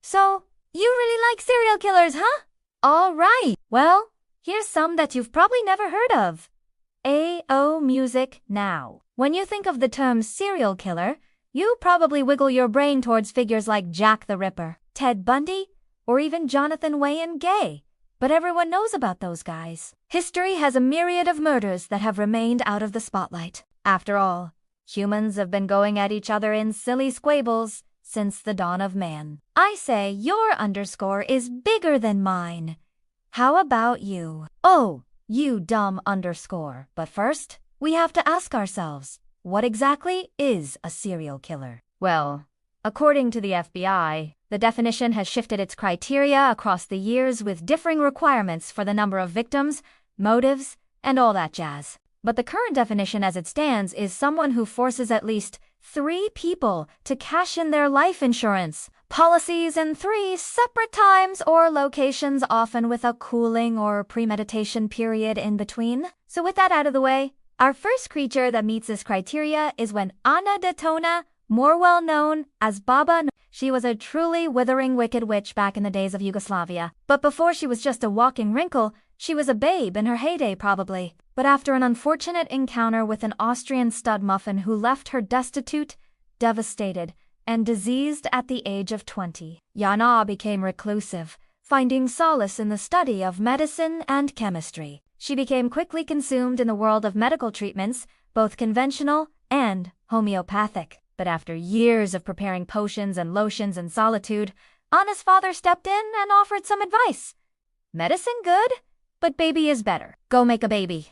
So, you really like serial killers, huh? All right. Well, here's some that you've probably never heard of. A.O. Music now. When you think of the term serial killer, you probably wiggle your brain towards figures like Jack the Ripper, Ted Bundy, or even Jonathan Wayne Gay. But everyone knows about those guys. History has a myriad of murders that have remained out of the spotlight. After all, humans have been going at each other in silly squabbles since the dawn of man. I say your underscore is bigger than mine. How about you? Oh, you dumb underscore. But first, we have to ask ourselves, what exactly is a serial killer? Well, according to the FBI, the definition has shifted its criteria across the years with differing requirements for the number of victims, motives, and all that jazz. But the current definition as it stands is someone who forces at least 3 people to cash in their life insurance policies in 3 separate times or locations, often with a cooling or premeditation period in between. So with that out of the way, our first creature that meets this criteria is when Anna Detona, more well known as Baba. She was a truly withering wicked witch back in the days of Yugoslavia. But before she was just a walking wrinkle, she was a babe in her heyday probably. But after an unfortunate encounter with an Austrian stud muffin who left her destitute, devastated, and diseased at the age of 20, Jana became reclusive, finding solace in the study of medicine and chemistry. She became quickly consumed in the world of medical treatments, both conventional and homeopathic. But after years of preparing potions and lotions in solitude, Anna's father stepped in and offered some advice. Medicine good, but baby is better. Go make a baby.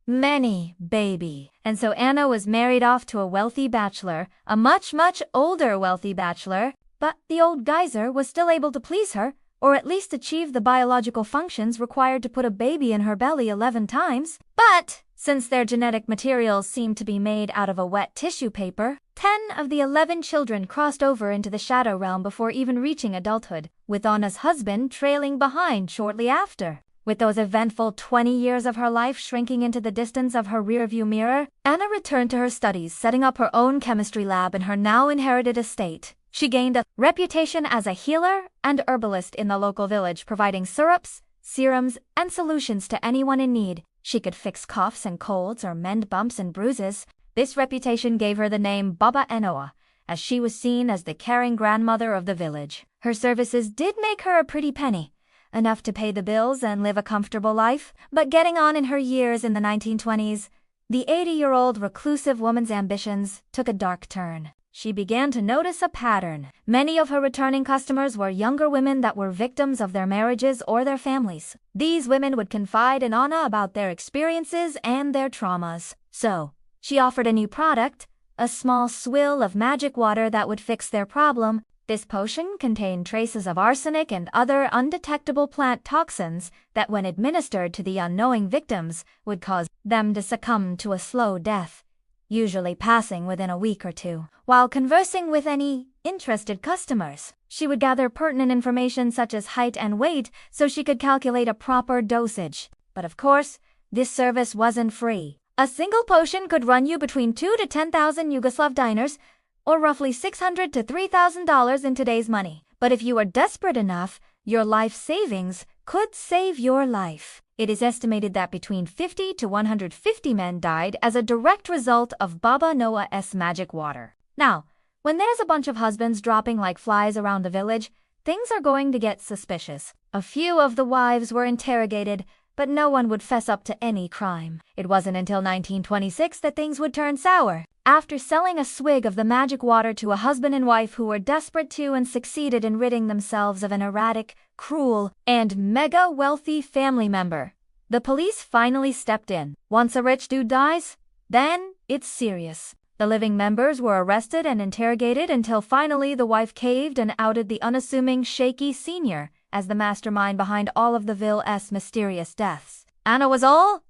Many baby. And so Anna was married off to a wealthy bachelor, a much, much older wealthy bachelor, but the old geyser was still able to please her, or at least achieve the biological functions required to put a baby in her belly 11 times. But since their genetic materials seemed to be made out of a wet tissue paper, 10 of the 11 children crossed over into the shadow realm before even reaching adulthood, with Anna's husband trailing behind shortly after. With those eventful 20 years of her life shrinking into the distance of her rearview mirror, Anna returned to her studies, setting up her own chemistry lab in her now inherited estate. She gained a reputation as a healer and herbalist in the local village, providing syrups, serums, and solutions to anyone in need. She could fix coughs and colds or mend bumps and bruises. This reputation gave her the name Baba Enoa, as she was seen as the caring grandmother of the village. Her services did make her a pretty penny, enough to pay the bills and live a comfortable life. But getting on in her years in the 1920s, the 80-year-old reclusive woman's ambitions took a dark turn. She began to notice a pattern. Many of her returning customers were younger women that were victims of their marriages or their families. These women would confide in Anna about their experiences and their traumas. So, she offered a new product, a small swill of magic water that would fix their problem. This potion contained traces of arsenic and other undetectable plant toxins that, when administered to the unknowing victims, would cause them to succumb to a slow death, usually passing within a week or 2. While conversing with any interested customers, she would gather pertinent information such as height and weight so she could calculate a proper dosage. But of course, this service wasn't free. A single potion could run you between 2,000 to 10,000 Yugoslav dinars, or roughly $600 to $3,000 in today's money. But if you were desperate enough, your life savings could save your life. It is estimated that between 50 to 150 men died as a direct result of Baba Noah's magic water. Now, when there's a bunch of husbands dropping like flies around the village, things are going to get suspicious. A few of the wives were interrogated, but no one would fess up to any crime. It wasn't until 1926 that things would turn sour. After selling a swig of the magic water to a husband and wife who were desperate to and succeeded in ridding themselves of an erratic, cruel, and mega-wealthy family member, the police finally stepped in. Once a rich dude dies, then it's serious. The living members were arrested and interrogated until finally the wife caved and outed the unassuming Shaky Sr. as the mastermind behind all of the Ville's mysterious deaths. Anna was all,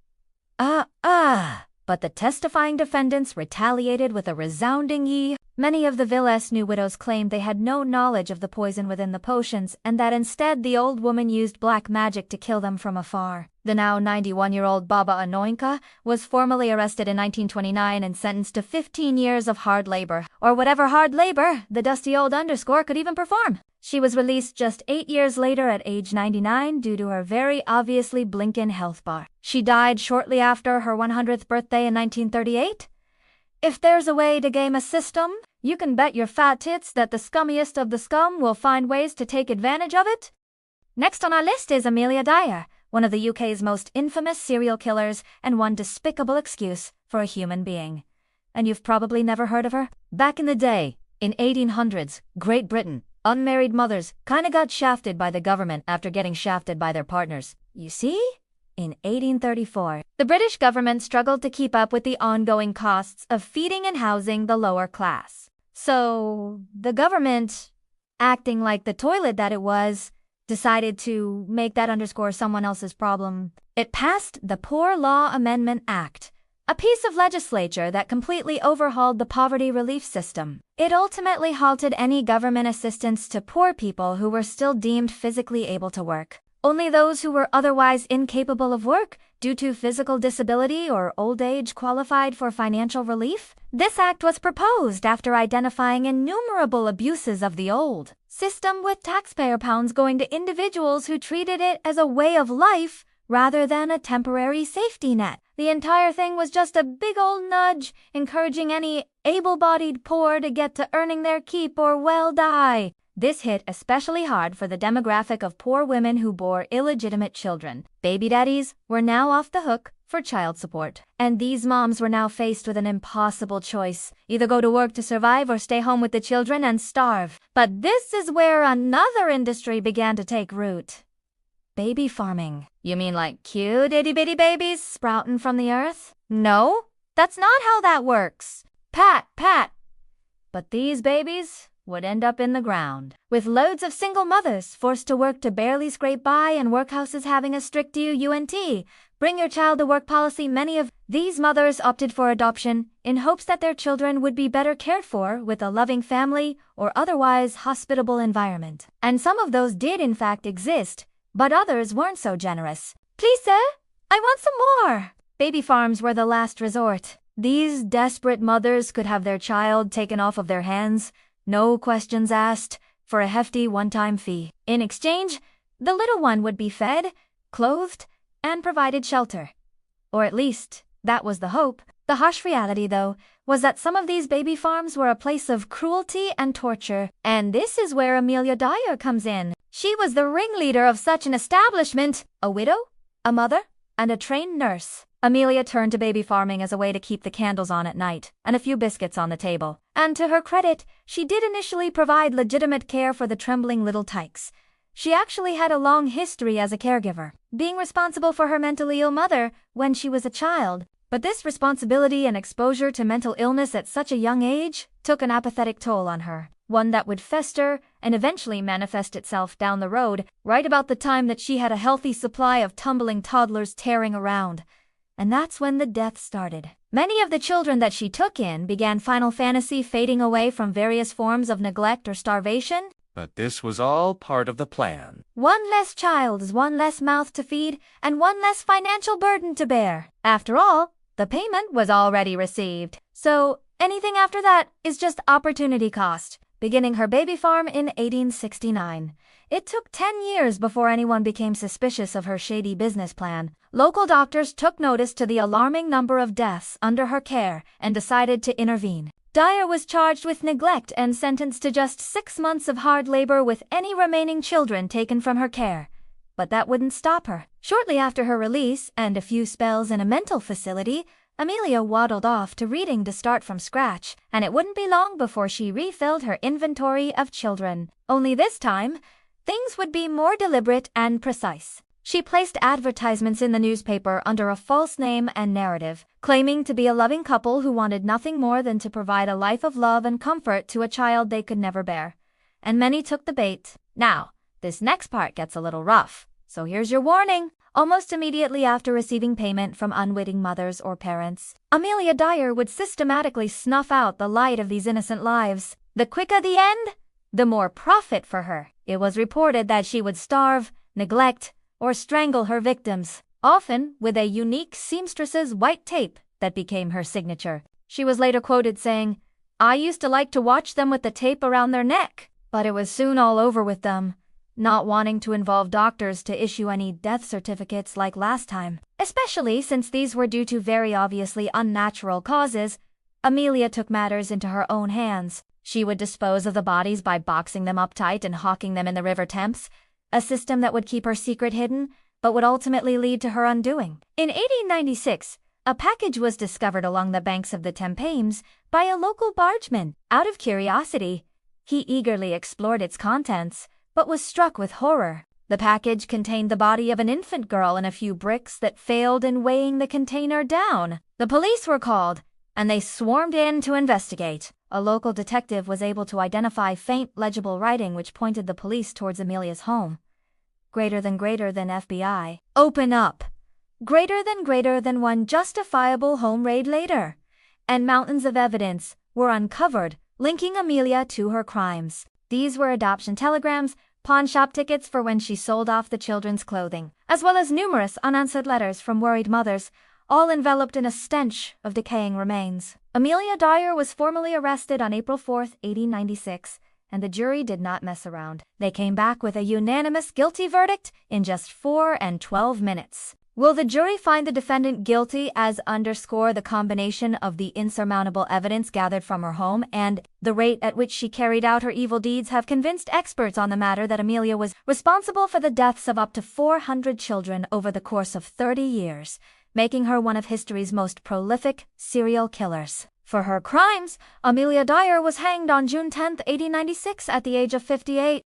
but the testifying defendants retaliated with a resounding Many of the Villes-New widows claimed they had no knowledge of the poison within the potions and that instead the old woman used black magic to kill them from afar. The now 91-year-old Baba Anoinka was formally arrested in 1929 and sentenced to 15 years of hard labor, or whatever hard labor the dusty old underscore could even perform. She was released just 8 years later at age 99 due to her very obviously blinkin' health bar. She died shortly after her 100th birthday in 1938. If there's a way to game a system, you can bet your fat tits that the scummiest of the scum will find ways to take advantage of it. Next on our list is Amelia Dyer, one of the UK's most infamous serial killers and one despicable excuse for a human being. And you've probably never heard of her? Back in the day, in 1800s, Great Britain, unmarried mothers kinda got shafted by the government after getting shafted by their partners. You see? In 1834, the British government struggled to keep up with the ongoing costs of feeding and housing the lower class. So, the government, acting like the toilet that it was, decided to make that underscore someone else's problem. It passed the Poor Law Amendment Act, a piece of legislature that completely overhauled the poverty relief system. It ultimately halted any government assistance to poor people who were still deemed physically able to work. Only those who were otherwise incapable of work due to physical disability or old age qualified for financial relief. This act was proposed after identifying innumerable abuses of the old system, with taxpayer pounds going to individuals who treated it as a way of life rather than a temporary safety net. The entire thing was just a big old nudge, encouraging any able-bodied poor to get to earning their keep or well die. This hit especially hard for the demographic of poor women who bore illegitimate children. Baby daddies were now off the hook for child support, and these moms were now faced with an impossible choice: either go to work to survive or stay home with the children and starve. But this is where another industry began to take root. Baby farming. You mean like cute itty-bitty babies sprouting from the earth? No, that's not how that works. Pat. But these babies would end up in the ground, with loads of single mothers forced to work to barely scrape by and workhouses having a strict UUNT, bring your child to work policy. Many of these mothers opted for adoption in hopes that their children would be better cared for with a loving family or otherwise hospitable environment. And some of those did in fact exist, but others weren't so generous. Please, sir, I want some more. Baby farms were the last resort. These desperate mothers could have their child taken off of their hands, no questions asked, for a hefty one-time fee. In exchange, the little one would be fed, clothed, and provided shelter. Or at least, that was the hope. The harsh reality, though, was that some of these baby farms were a place of cruelty and torture. And this is where Amelia Dyer comes in. She was the ringleader of such an establishment, a widow, a mother, and a trained nurse. Amelia turned to baby farming as a way to keep the candles on at night and a few biscuits on the table. And to her credit, she did initially provide legitimate care for the trembling little tykes. She actually had a long history as a caregiver, being responsible for her mentally ill mother when she was a child. But this responsibility and exposure to mental illness at such a young age took an apathetic toll on her, one that would fester and eventually manifest itself down the road, right about the time that she had a healthy supply of tumbling toddlers tearing around. And that's when the death started. Many of the children that she took in began Final Fantasy fading away from various forms of neglect or starvation. But this was all part of the plan. One less child is one less mouth to feed and one less financial burden to bear. After all, the payment was already received. So anything after that is just opportunity cost. Beginning her baby farm in 1869. It took 10 years before anyone became suspicious of her shady business plan. Local doctors took notice to the alarming number of deaths under her care and decided to intervene. Dyer was charged with neglect and sentenced to just 6 months of hard labor with any remaining children taken from her care. But that wouldn't stop her. Shortly after her release and a few spells in a mental facility, Amelia waddled off to reading to start from scratch, and it wouldn't be long before she refilled her inventory of children. Only this time, things would be more deliberate and precise. She placed advertisements in the newspaper under a false name and narrative, claiming to be a loving couple who wanted nothing more than to provide a life of love and comfort to a child they could never bear. And many took the bait. Now, this next part gets a little rough. So here's your warning. Almost immediately after receiving payment from unwitting mothers or parents, Amelia Dyer would systematically snuff out the light of these innocent lives. The quicker the end, the more profit for her. It was reported that she would starve, neglect, or strangle her victims, often with a unique seamstress's white tape that became her signature. She was later quoted saying, "I used to like to watch them with the tape around their neck, but it was soon all over with them," not wanting to involve doctors to issue any death certificates like last time. Especially since these were due to very obviously unnatural causes, Amelia took matters into her own hands. She would dispose of the bodies by boxing them up tight and hawking them in the River Thames, a system that would keep her secret hidden, but would ultimately lead to her undoing. In 1896, a package was discovered along the banks of the Thames by a local bargeman. Out of curiosity, he eagerly explored its contents, but was struck with horror. The package contained the body of an infant girl and a few bricks that failed in weighing the container down. The police were called, and they swarmed in to investigate. A local detective was able to identify faint legible writing which pointed the police towards Amelia's home. Greater than FBI. Open up. Greater than one justifiable home raid later. And mountains of evidence were uncovered linking Amelia to her crimes. These were adoption telegrams, pawn shop tickets for when she sold off the children's clothing, as well as numerous unanswered letters from worried mothers, all enveloped in a stench of decaying remains. Amelia Dyer was formally arrested on April 4, 1896, and the jury did not mess around. They came back with a unanimous guilty verdict in just 4 and 12 minutes. Will the jury find the defendant guilty as the combination of the insurmountable evidence gathered from her home and the rate at which she carried out her evil deeds have convinced experts on the matter that Amelia was responsible for the deaths of up to 400 children over the course of 30 years, making her one of history's most prolific serial killers. For her crimes, Amelia Dyer was hanged on June 10, 1896 at the age of 58.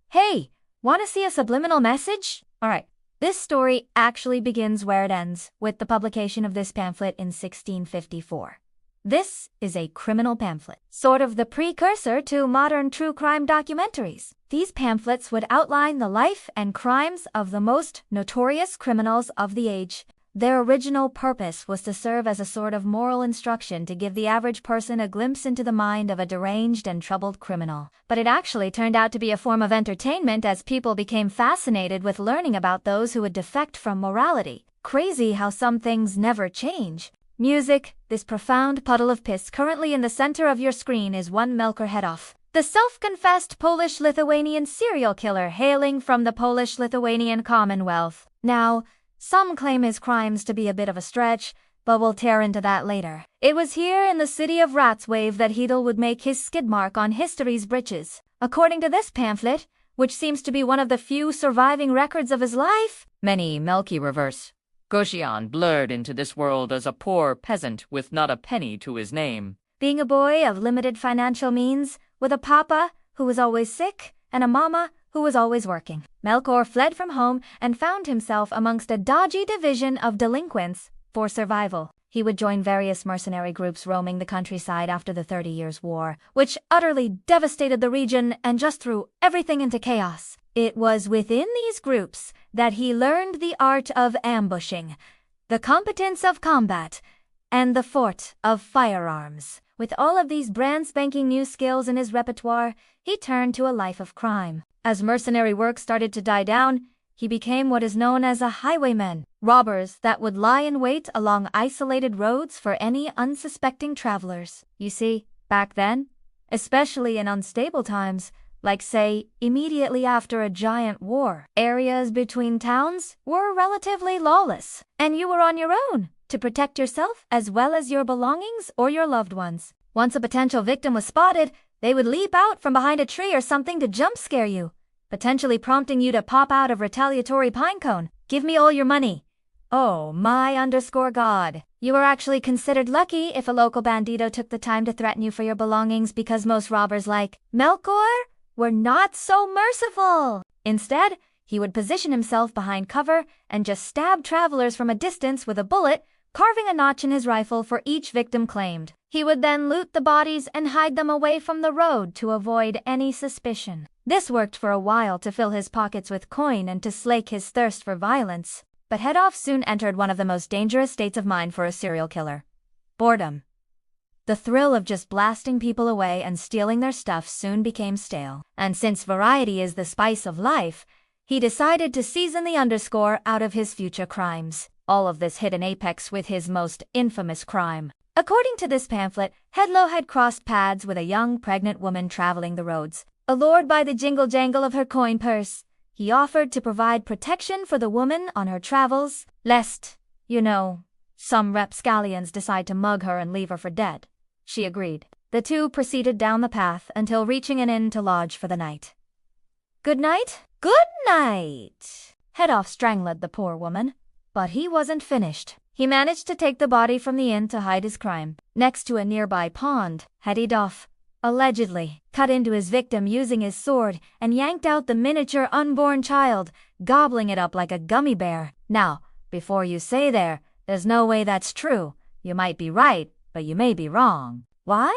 Hey, want to see a subliminal message? Alright. This story actually begins where it ends, with the publication of this pamphlet in 1654. This is a criminal pamphlet, sort of the precursor to modern true crime documentaries. These pamphlets would outline the life and crimes of the most notorious criminals of the age. Their original purpose was to serve as a sort of moral instruction to give the average person a glimpse into the mind of a deranged and troubled criminal. But it actually turned out to be a form of entertainment as people became fascinated with learning about those who would defect from morality. Crazy how some things never change. Music, this profound puddle of piss currently in the center of your screen is one Melker Hedoff, the self-confessed Polish-Lithuanian serial killer hailing from the Polish-Lithuanian Commonwealth. Now, some claim his crimes to be a bit of a stretch, but we'll tear into that later. It was here in the city of Ratswave that Hedel would make his skid mark on history's britches. According to this pamphlet, which seems to be one of the few surviving records of his life, many Melky reverse. Goshian blurred into this world as a poor peasant with not a penny to his name. Being a boy of limited financial means, with a papa who was always sick and a mama who was always working, Melkor fled from home and found himself amongst a dodgy division of delinquents for survival. He would join various mercenary groups roaming the countryside after the 30 Years' War, which utterly devastated the region and just threw everything into chaos. It was within these groups that he learned the art of ambushing, the competence of combat, and the fort of firearms. With all of these brand spanking new skills in his repertoire, he turned to a life of crime. As mercenary work started to die down, he became what is known as a highwayman, robbers that would lie in wait along isolated roads for any unsuspecting travelers. You see, back then, especially in unstable times, like say, immediately after a giant war, areas between towns were relatively lawless, and you were on your own to protect yourself as well as your belongings or your loved ones. Once a potential victim was spotted, they would leap out from behind a tree or something to jump scare you, potentially prompting you to pop out of retaliatory pinecone. Give me all your money. Oh my_God. You were actually considered lucky if a local bandito took the time to threaten you for your belongings because most robbers like Melkor were not so merciful. Instead, he would position himself behind cover and just stab travelers from a distance with a bullet, carving a notch in his rifle for each victim claimed. He would then loot the bodies and hide them away from the road to avoid any suspicion. This worked for a while to fill his pockets with coin and to slake his thirst for violence. But Hedhoff soon entered one of the most dangerous states of mind for a serial killer: boredom. The thrill of just blasting people away and stealing their stuff soon became stale. And since variety is the spice of life, he decided to season the underscore out of his future crimes. All of this hit an apex with his most infamous crime. According to this pamphlet, Hedlow had crossed paths with a young pregnant woman traveling the roads. Allured by the jingle-jangle of her coin purse, he offered to provide protection for the woman on her travels, lest, some rapscallions decide to mug her and leave her for dead. She agreed. The two proceeded down the path until reaching an inn to lodge for the night. "Good night? Good night!" Hedhoff strangled the poor woman. But he wasn't finished. He managed to take the body from the inn to hide his crime. Next to a nearby pond, Hedhoff allegedly cut into his victim using his sword and yanked out the miniature unborn child, gobbling it up like a gummy bear. Now, before you say there's no way that's true, you might be right, but you may be wrong. Why?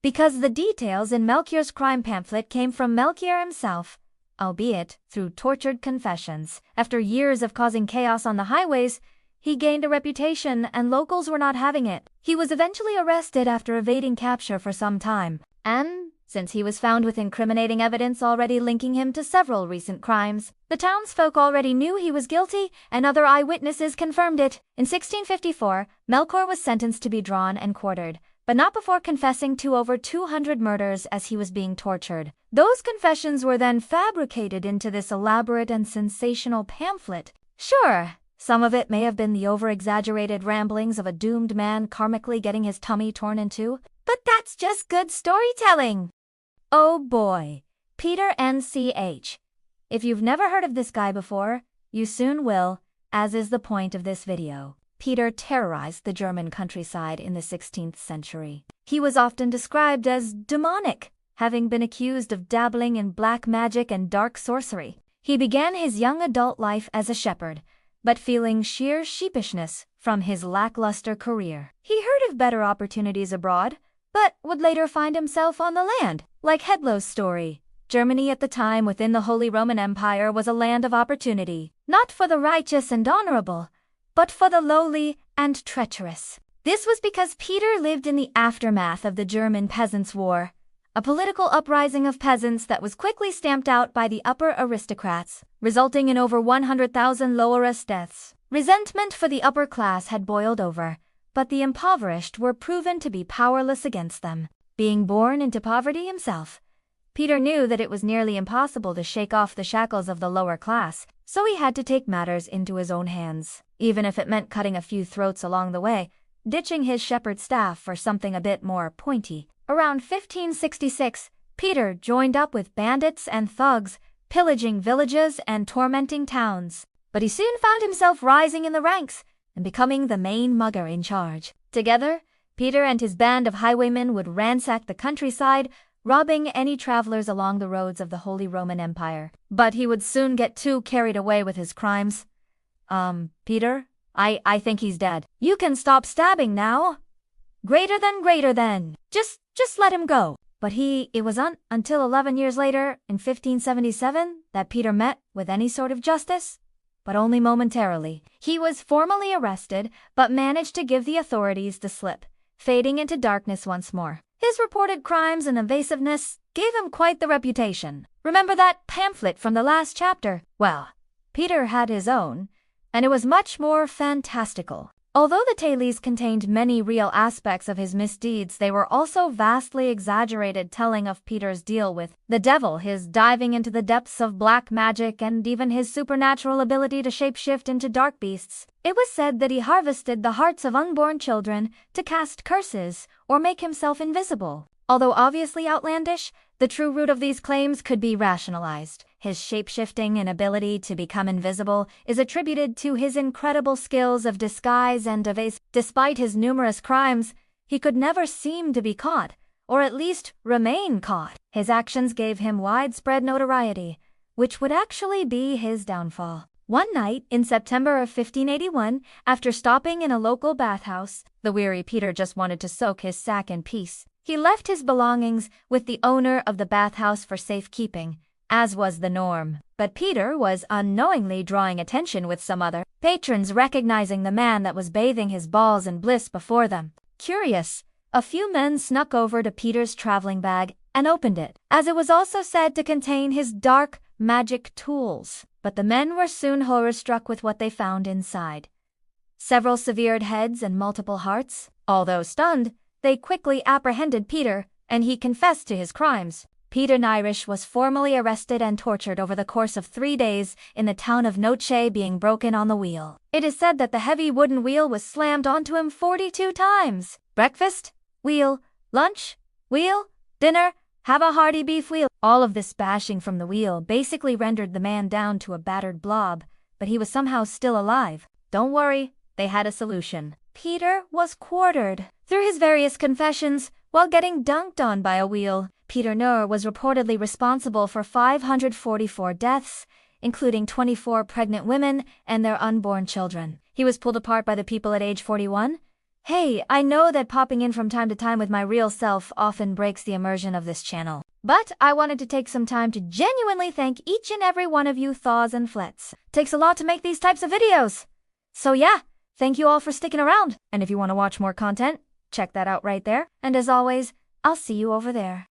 Because the details in Melchior's crime pamphlet came from Melchior himself, albeit through tortured confessions. After years of causing chaos on the highways, he gained a reputation and locals were not having it. He was eventually arrested after evading capture for some time. And since he was found with incriminating evidence already linking him to several recent crimes, the townsfolk already knew he was guilty and other eyewitnesses confirmed it. In 1654, Melchior was sentenced to be drawn and quartered, but not before confessing to over 200 murders as he was being tortured. Those confessions were then fabricated into this elaborate and sensational pamphlet. Sure, some of it may have been the over-exaggerated ramblings of a doomed man karmically getting his tummy torn in two, but that's just good storytelling. Oh boy, Peter N.C.H. If you've never heard of this guy before, you soon will, as is the point of this video. Peter terrorized the German countryside in the 16th century. He was often described as demonic, having been accused of dabbling in black magic and dark sorcery. He began his young adult life as a shepherd, but feeling sheer sheepishness from his lackluster career. He heard of better opportunities abroad, but would later find himself on the land. Like Hedlow's story, Germany at the time within the Holy Roman Empire was a land of opportunity, not for the righteous and honorable, but for the lowly and treacherous. This was because Peter lived in the aftermath of the German Peasants' War, a political uprising of peasants that was quickly stamped out by the upper aristocrats, resulting in over 100,000 lowerest deaths. Resentment for the upper class had boiled over, but the impoverished were proven to be powerless against them. Being born into poverty himself, Peter knew that it was nearly impossible to shake off the shackles of the lower class, so he had to take matters into his own hands, even if it meant cutting a few throats along the way, ditching his shepherd staff for something a bit more pointy. Around 1566, Peter joined up with bandits and thugs, pillaging villages and tormenting towns. But he soon found himself rising in the ranks and becoming the main mugger in charge. Together, Peter and his band of highwaymen would ransack the countryside, robbing any travelers along the roads of the Holy Roman Empire. But he would soon get too carried away with his crimes. Peter, I think he's dead. You can stop stabbing now. Greater than. Just let him go. But it wasn't until 11 years later, in 1577, that Peter met with any sort of justice, but only momentarily. He was formally arrested, but managed to give the authorities the slip, fading into darkness once more. His reported crimes and evasiveness gave him quite the reputation. Remember that pamphlet from the last chapter? Well, Peter had his own, and it was much more fantastical. Although the tales contained many real aspects of his misdeeds, they were also vastly exaggerated telling of Peter's deal with the devil, his diving into the depths of black magic, and even his supernatural ability to shapeshift into dark beasts. It was said that he harvested the hearts of unborn children to cast curses or make himself invisible. Although obviously outlandish, the true root of these claims could be rationalized. His shapeshifting and ability to become invisible is attributed to his incredible skills of disguise and evasive. Despite his numerous crimes, he could never seem to be caught, or at least remain caught. His actions gave him widespread notoriety, which would actually be his downfall. One night in September of 1581, after stopping in a local bathhouse, the weary Peter just wanted to soak his sack in peace. He left his belongings with the owner of the bathhouse for safekeeping, as was the norm. But Peter was unknowingly drawing attention with some other patrons, recognizing the man that was bathing his balls in bliss before them. Curious, a few men snuck over to Peter's traveling bag and opened it, as it was also said to contain his dark magic tools. But the men were soon horror-struck with what they found inside. Several severed heads and multiple hearts. Although stunned, they quickly apprehended Peter, and he confessed to his crimes. Peter Nyrish was formally arrested and tortured over the course of 3 days in the town of Noche, being broken on the wheel. It is said that the heavy wooden wheel was slammed onto him 42 times. Breakfast, wheel, lunch, wheel, dinner, have a hearty beef wheel. All of this bashing from the wheel basically rendered the man down to a battered blob, but he was somehow still alive. Don't worry, they had a solution. Peter was quartered. Through his various confessions, while getting dunked on by a wheel, Peter Nur was reportedly responsible for 544 deaths, including 24 pregnant women and their unborn children. He was pulled apart by the people at age 41. Hey, I know that popping in from time to time with my real self often breaks the immersion of this channel, but I wanted to take some time to genuinely thank each and every one of you thaws and flets. Takes a lot to make these types of videos. So yeah, thank you all for sticking around, and if you want to watch more content, check that out right there, and as always, I'll see you over there.